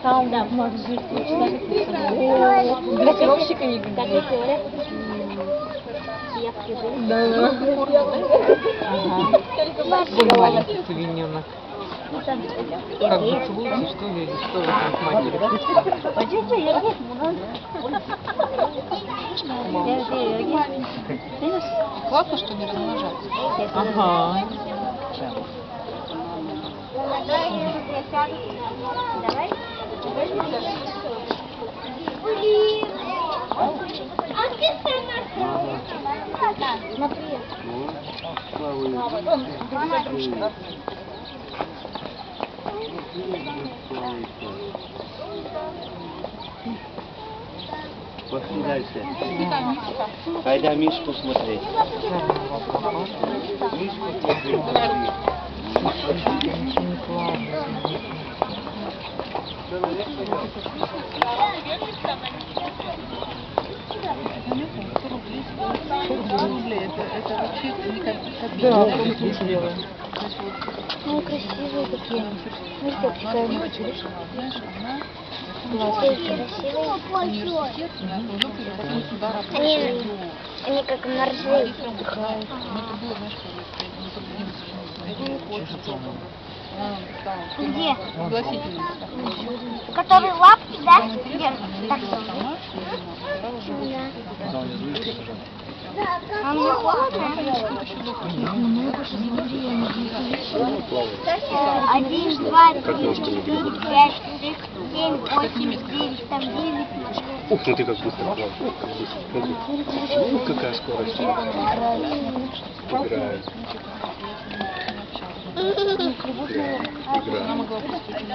Там может жить дрессировщика не Как и говорят, кепки были. Да. Ага. Такой маленький свиненок. Как бы целуется, что ли, или что вы там с матерью? Пойдемте, я здесь, Классно, что не размножаться. Ага. Давай. Смотри. Пошли дальше. Айда Мишку смотреть. Мишку смотреть. Это вообще не как Да, очень дело. Ну, красивые такие. Ну, что, наша девочка, знаешь, она красивые. университет, она тоже потом сюда работает. Они как моржи. Ну, это было, знаешь, Где? Пригласительно. Которые лапки, да? Так что? А мне холодно? 1, 2, 3, 4, 5, 6, 7, 8, 9, там 9. Ух, ну ты как быстро плаваешь. Ух, какая скорость. Играет. Она могла просто очень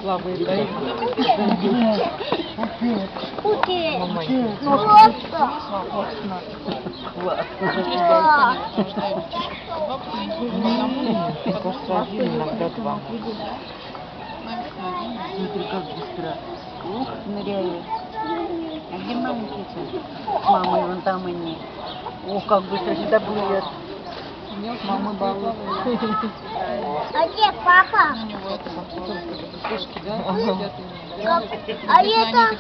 Слабые, да? Уки. Мне кажется, один, иногда два. Смотри, как быстро. Ух, ныряет. А где маленькие-то? С мамой вон там они. Ох, как быстро сюда плывет. Мамы балуют. А где папа? кошки, да? А это?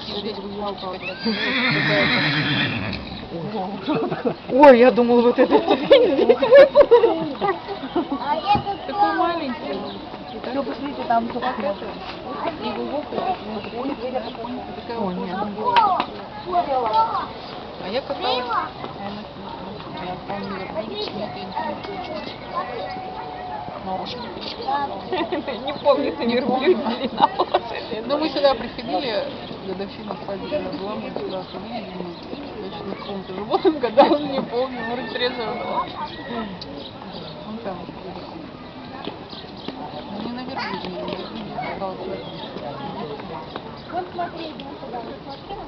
Ой, я думала, вот этот свинь здесь выплыл. А это Такой маленький. Все, посмотрите, там кто смотрит. И глубокая, такая О, нет. А я каталась. Я помню, Не помню, ты верблюд или на лошади. Ну, мы сюда приходили, годовщина свадьбы была, мы сюда ходили, мы точно в каком-то животном гадал, не помню, может, трезвого. Он там. Ну, не на верблюде, не на верблюде, каталась. Вот смотри, сюда посмотрела?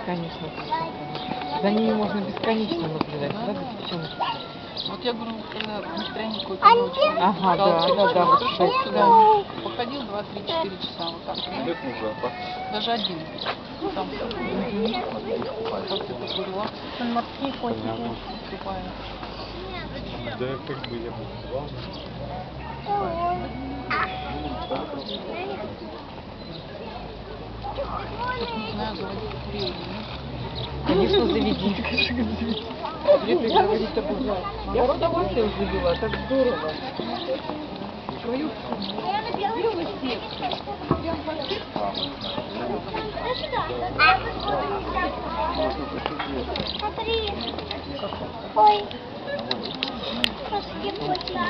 Конечно. За ними можно бесконечно наблюдать, да, за девчонкой? Вот я говорю, когда настроение какое-то Они очень, Ага, сказал, да, вот пришел кстати, сюда, да. походил 2-3-4 часа вот так, да? Даже один. Там как ты такой релакс, Морские котики. тупая. Да, как бы я бы сказал. Не знаю, заводить курей, Конечно, заведи. Если говорить об ужасе. Я с удовольствием завела, так здорово. Свою Смотри. Ой. Морские котики.